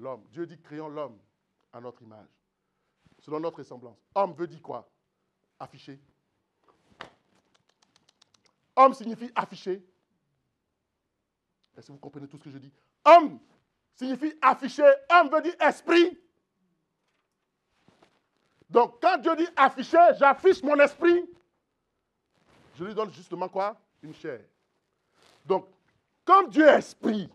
L'homme. Dieu dit créons l'homme à notre image, selon notre ressemblance. Homme veut dire quoi? Afficher. Homme signifie afficher. Est-ce que vous comprenez tout ce que je dis? Homme signifie afficher. Homme veut dire esprit. Donc, quand Dieu dit afficher, j'affiche mon esprit. Je lui donne justement quoi? Une chair. Donc, comme Dieu est esprit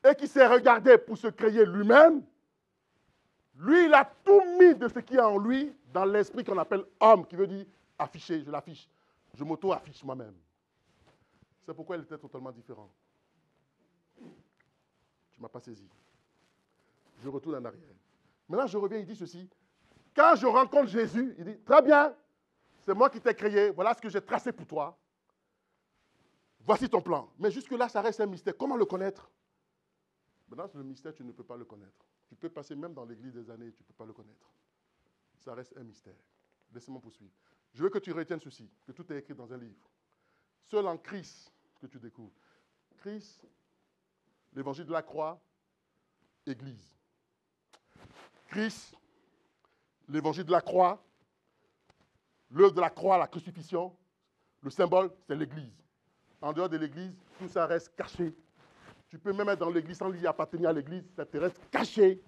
et qu'il s'est regardé pour se créer lui-même, lui, il a tout mis de ce qui est en lui dans l'esprit qu'on appelle homme, qui veut dire afficher, je l'affiche. Je m'auto-affiche moi-même. C'est pourquoi il était totalement différent. Tu ne m'as pas saisi. Je retourne en arrière. Maintenant, je reviens, il dit ceci. Quand je rencontre Jésus, il dit, très bien, c'est moi qui t'ai créé, voilà ce que j'ai tracé pour toi. Voici ton plan. Mais jusque-là, ça reste un mystère. Comment le connaître? Maintenant, le mystère, tu ne peux pas le connaître. Tu peux passer même dans l'église des années, tu ne peux pas le connaître. Ça reste un mystère. Laissez-moi poursuivre. Je veux que tu retiennes ceci, que tout est écrit dans un livre. Seul en Christ que tu découvres. Christ, l'évangile de la croix, Église. Christ, l'évangile de la croix, l'œuvre de la croix, la crucifixion, le symbole, c'est l'Église. En dehors de l'Église, tout ça reste caché. Tu peux même être dans l'Église sans y appartenir à l'Église, ça te reste caché.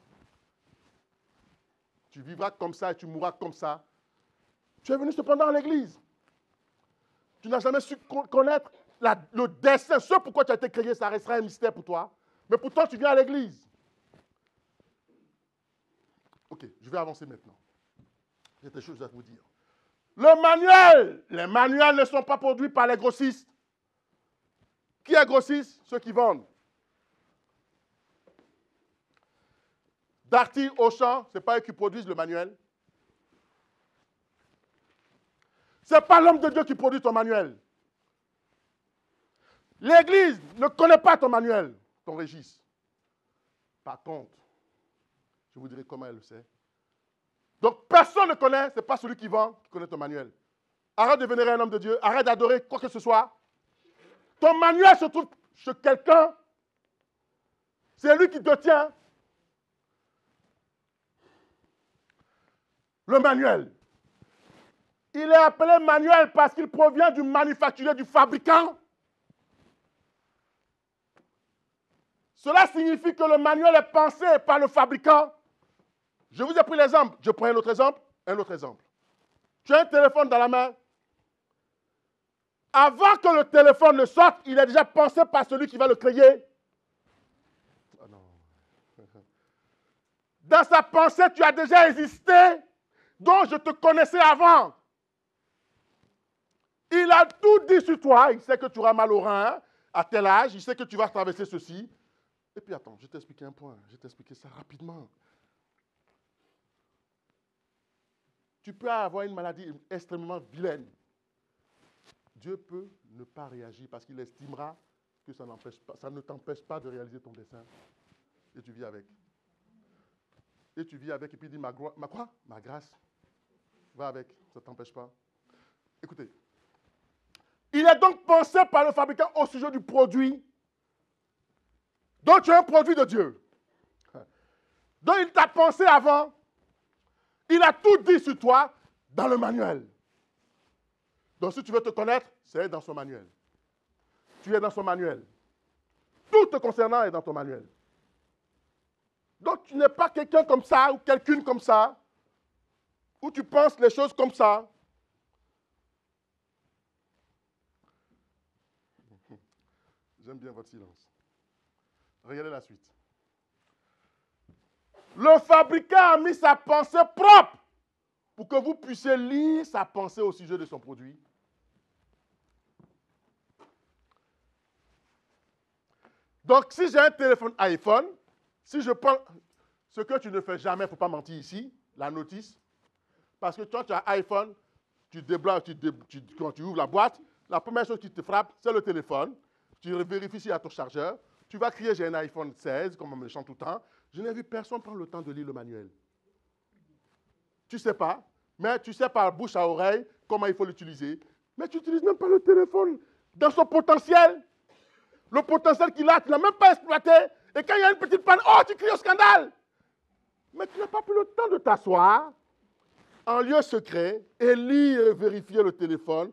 Tu vivras comme ça et tu mourras comme ça. Tu es venu cependant à l'Église. Tu n'as jamais su connaître le destin, ce pourquoi tu as été créé, ça restera un mystère pour toi. Mais pourtant, tu viens à l'Église. Ok, je vais avancer maintenant. J'ai des choses à vous dire. Le manuel. Les manuels ne sont pas produits par les grossistes. Qui est grossiste? Ceux qui vendent. Darty, Auchan, ce n'est pas eux qui produisent le manuel. Ce n'est pas l'homme de Dieu qui produit ton manuel. L'Église ne connaît pas ton manuel, ton registre. Par contre, je vous dirai comment elle le sait. Donc, personne ne connaît, ce n'est pas celui qui vend qui connaît ton manuel. Arrête de vénérer un homme de Dieu, arrête d'adorer quoi que ce soit. Ton manuel se trouve chez quelqu'un. C'est lui qui te tient. Le manuel. Il est appelé manuel parce qu'il provient du manufacturier, du fabricant. Cela signifie que le manuel est pensé par le fabricant. Je vous ai pris l'exemple. Je prends un autre exemple. Un autre exemple. Tu as un téléphone dans la main. Avant que le téléphone ne sorte, il est déjà pensé par celui qui va le créer. Oh non. Dans sa pensée, tu as déjà existé, dont je te connaissais avant. Il a tout dit sur toi. Il sait que tu auras mal au rein à tel âge. Il sait que tu vas traverser ceci. Et puis attends, je vais t'expliquer un point. Je vais t'expliquer ça rapidement. Tu peux avoir une maladie extrêmement vilaine. Dieu peut ne pas réagir parce qu'il estimera que ça ne t'empêche pas de réaliser ton dessein. Et tu vis avec. Et tu vis avec et puis il dit, ma quoi? Ma grâce. Va avec, ça ne t'empêche pas. Écoutez. Il est donc pensé par le fabricant au sujet du produit. Donc tu es un produit de Dieu. Donc il t'a pensé avant. Il a tout dit sur toi dans le manuel. Donc si tu veux te connaître, c'est dans son manuel. Tu es dans son manuel. Tout te concernant est dans ton manuel. Donc tu n'es pas quelqu'un comme ça ou quelqu'une comme ça, où tu penses les choses comme ça. J'aime bien votre silence. Regardez la suite. Le fabricant a mis sa pensée propre pour que vous puissiez lire sa pensée au sujet de son produit. Donc, si j'ai un téléphone iPhone, si je prends ce que tu ne fais jamais, il ne faut pas mentir ici, la notice, parce que toi, tu as iPhone, tu débloques, quand tu ouvres la boîte, la première chose qui te frappe, c'est le téléphone. Tu vérifies s'il y a ton chargeur. Tu vas crier, j'ai un iPhone 16, comme on me le chante tout le temps. Je n'ai vu personne prendre le temps de lire le manuel. Tu ne sais pas, mais tu sais par bouche à oreille comment il faut l'utiliser. Mais tu n'utilises même pas le téléphone dans son potentiel. Le potentiel qu'il a, tu ne l'as même pas exploité. Et quand il y a une petite panne, oh, tu cries au scandale. Mais tu n'as pas pris le temps de t'asseoir en lieu secret et lire et vérifier le téléphone,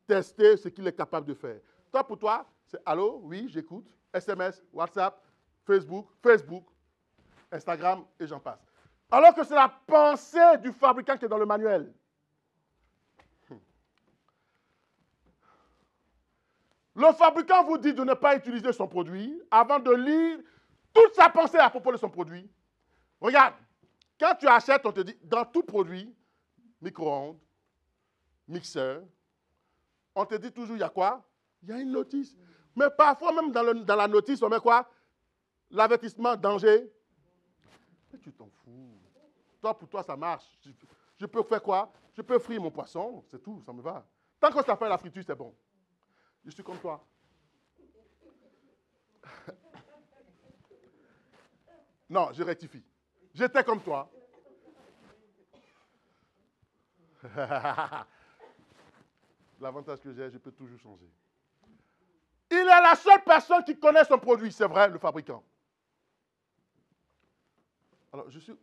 tester ce qu'il est capable de faire. Toi, pour toi, c'est allô, oui, j'écoute, SMS, WhatsApp, Facebook, Instagram et j'en passe. Alors que c'est la pensée du fabricant qui est dans le manuel. Le fabricant vous dit de ne pas utiliser son produit avant de lire toute sa pensée à propos de son produit. Regarde, quand tu achètes, on te dit, dans tout produit, micro-ondes, mixeur, on te dit toujours, il y a quoi? Il y a une notice. Mais parfois, même dans la notice, on met quoi? L'avertissement, danger. Mais tu t'en fous. Toi, pour toi, ça marche. Je peux faire quoi? Je peux frire mon poisson, c'est tout, ça me va. Tant que ça fait la friture, c'est bon. Je suis comme toi. Non, je rectifie. J'étais comme toi. L'avantage que j'ai, je peux toujours changer. Il est la seule personne qui connaît son produit, c'est vrai, le fabricant. Alors, je suis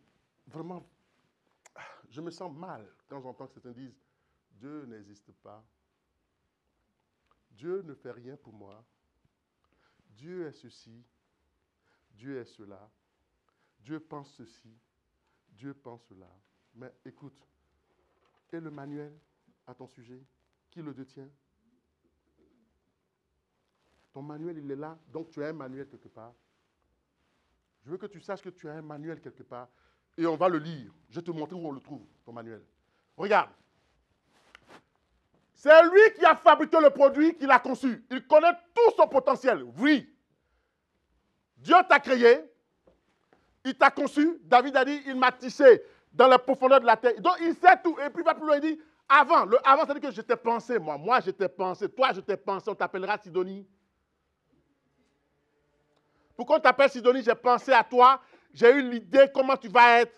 vraiment... Je me sens mal quand j'entends que certains disent « Dieu n'existe pas. Dieu ne fait rien pour moi. Dieu est ceci. Dieu est cela. Dieu pense ceci. Dieu pense cela. » Mais écoute, et le manuel à ton sujet, qui le détient? Ton manuel, il est là, donc tu as un manuel quelque part. Je veux que tu saches que tu as un manuel quelque part et on va le lire. Je vais te montrer où on le trouve, ton manuel. Regarde. C'est lui qui a fabriqué le produit, qui l'a conçu. Il connaît tout son potentiel. Oui. Dieu t'a créé, il t'a conçu. David a dit, il m'a tissé dans la profondeur de la terre. Donc il sait tout. Et puis il va plus loin, il dit, avant, avant, c'est-à-dire que je t'ai pensé, moi. Moi, je t'ai pensé. Toi, je t'ai pensé. On t'appellera Sidonie. Pourquoi on t'appelle Sidonie? J'ai pensé à toi. J'ai eu l'idée comment tu vas être.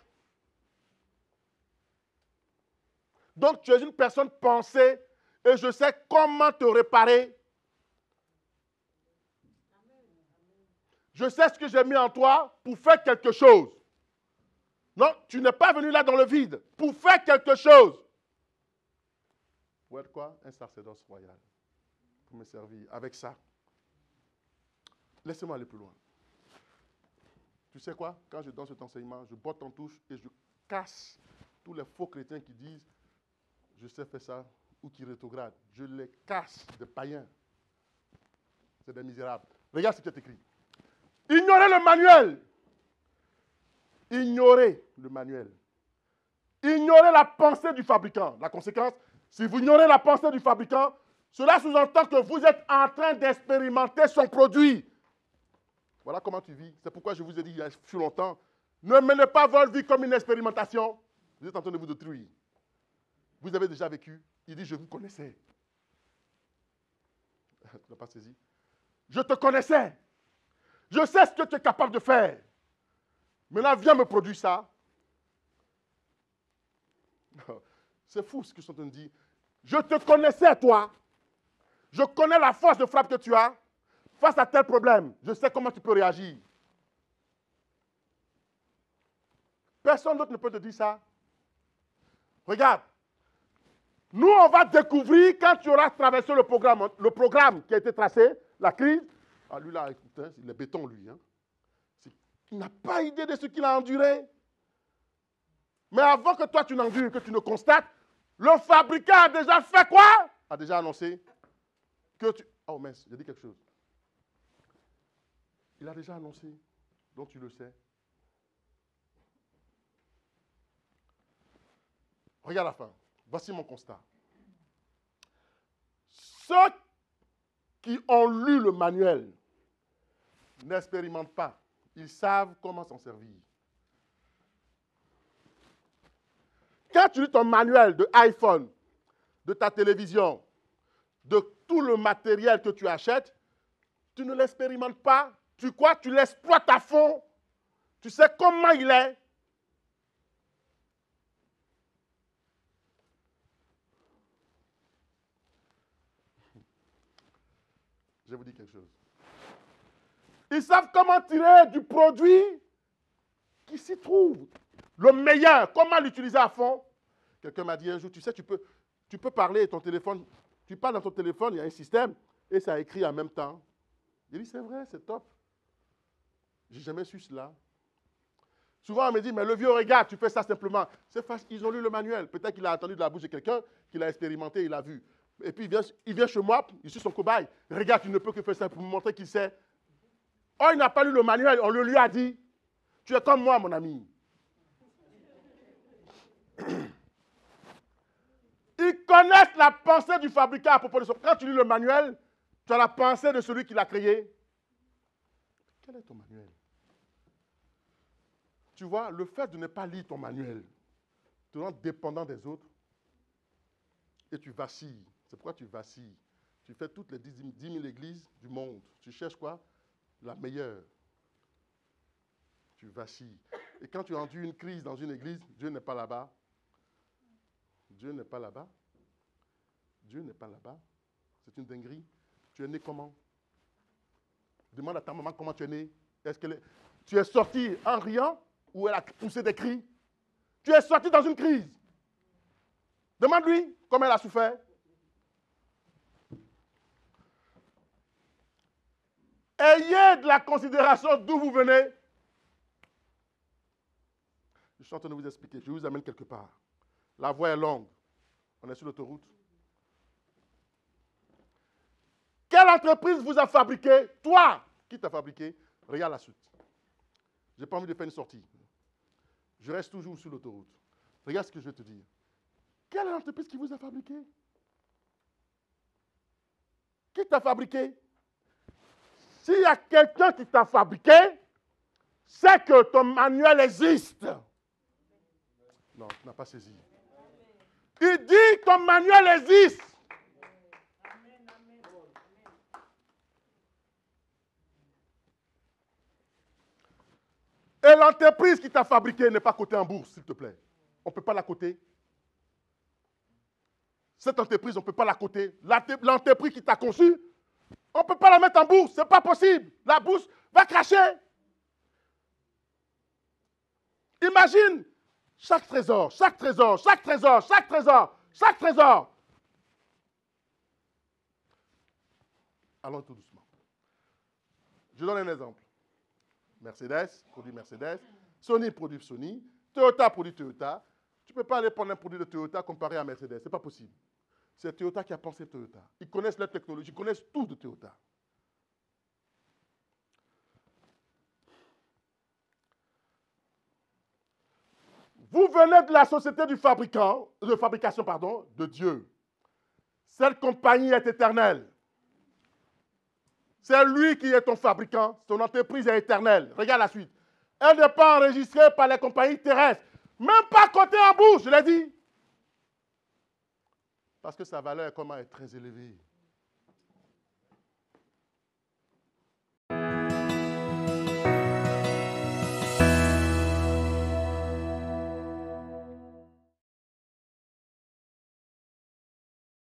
Donc, tu es une personne pensée et je sais comment te réparer. Je sais ce que j'ai mis en toi pour faire quelque chose. Non, tu n'es pas venu là dans le vide pour faire quelque chose. Pour être quoi? Un sacerdoce royal. Pour me servir. Avec ça. Laissez-moi aller plus loin. Tu sais quoi? Quand je donne cet enseignement, je botte en touche et je casse tous les faux chrétiens qui disent je sais faire ça ou qui rétrogradent. Je les casse des païens. C'est des misérables. Regarde ce qui est écrit. Ignorez le manuel. Ignorez le manuel. Ignorez la pensée du fabricant. La conséquence, si vous ignorez la pensée du fabricant, cela sous-entend que vous êtes en train d'expérimenter son produit. Voilà comment tu vis. C'est pourquoi je vous ai dit il y a si longtemps, ne menez pas votre vie comme une expérimentation. Vous êtes en train de vous détruire. Vous avez déjà vécu. Il dit, je vous connaissais. Tu n'as pas saisi? Je te connaissais. Je sais ce que tu es capable de faire. Maintenant, viens me produire ça. C'est fou ce que je suis en train de dire. Je te connaissais, toi. Je connais la force de frappe que tu as. Face à tel problème, je sais comment tu peux réagir. Personne d'autre ne peut te dire ça. Regarde. Nous, on va découvrir quand tu auras traversé le programme qui a été tracé, la crise. Ah, lui, là, écoute, hein, il est béton, lui. Hein. Il n'a pas idée de ce qu'il a enduré. Mais avant que toi, tu n'endures, que tu ne constates, le fabricant a déjà fait quoi? A déjà annoncé que tu... Oh mince, j'ai dit quelque chose. Il a déjà annoncé, donc tu le sais. Regarde la fin. Voici mon constat. Ceux qui ont lu le manuel n'expérimentent pas. Ils savent comment s'en servir. Quand tu lis ton manuel de iPhone, de ta télévision, de tout le matériel que tu achètes, tu ne l'expérimentes pas. Tu crois, tu l'exploites à fond. Tu sais comment il est. Je vais vous dire quelque chose. Ils savent comment tirer du produit qui s'y trouve. Le meilleur, comment l'utiliser à fond. Quelqu'un m'a dit un jour, tu sais, tu peux parler ton téléphone, tu parles dans ton téléphone, il y a un système, et ça écrit en même temps. J'ai dit, c'est vrai, c'est top. J'ai jamais su cela. Souvent, on me dit, mais le vieux, regarde, tu fais ça simplement. C'est facile, ils ont lu le manuel. Peut-être qu'il a entendu de la bouche de quelqu'un, qu'il a expérimenté, il a vu. Et puis, il vient chez moi, je suis son cobaye. Regarde, tu ne peux que faire ça pour me montrer qu'il sait. Oh, il n'a pas lu le manuel, on le lui a dit. Tu es comme moi, mon ami. Ils connaissent la pensée du fabricant à propos de son. Quand tu lis le manuel, tu as la pensée de celui qui l'a créé. Quel est ton manuel? Tu vois, le fait de ne pas lire ton manuel te rend dépendant des autres et tu vacilles. C'est pourquoi tu vacilles. Tu fais toutes les 10 000 églises du monde. Tu cherches quoi? La meilleure. Tu vacilles. Et quand tu enduis une crise dans une église, Dieu n'est pas là-bas. Dieu n'est pas là-bas. Dieu n'est pas là-bas. C'est une dinguerie. Tu es né comment? Demande à ta maman comment tu es né. Tu es sorti en riant ou elle a poussé des cris? Tu es sorti dans une crise. Demande-lui comment elle a souffert. Ayez de la considération d'où vous venez. Je suis en train de vous expliquer. Je vous amène quelque part. La voie est longue. On est sur l'autoroute. Quelle entreprise vous a fabriqué? Toi, qui t'a fabriqué? Regarde la suite. Je n'ai pas envie de faire une sortie. Je reste toujours sur l'autoroute. Regarde ce que je vais te dire. Quelle est l'entreprise qui vous a fabriqué? Qui t'a fabriqué? S'il y a quelqu'un qui t'a fabriqué, c'est que ton manuel existe. Non, tu n'as pas saisi. Il dit que ton manuel existe. Et l'entreprise qui t'a fabriqué n'est pas cotée en bourse, s'il te plaît. On ne peut pas la coter. Cette entreprise, on ne peut pas la coter. L'entreprise qui t'a conçu, on ne peut pas la mettre en bourse. Ce n'est pas possible. La bourse va cracher. Imagine chaque trésor, chaque trésor, chaque trésor, chaque trésor, chaque trésor. Allons tout doucement. Je donne un exemple. Mercedes produit Mercedes, Sony produit Sony, Toyota produit Toyota. Tu ne peux pas aller prendre un produit de Toyota comparé à Mercedes. Ce n'est pas possible. C'est Toyota qui a pensé Toyota. Ils connaissent la technologie, ils connaissent tout de Toyota. Vous venez de la société de fabrication de Dieu. Cette compagnie est éternelle. C'est lui qui est ton fabricant. Son entreprise est éternelle. Regarde la suite. Elle n'est pas enregistrée par les compagnies terrestres. Même pas cotée en bourse, je l'ai dit. Parce que sa valeur est comment est très élevée.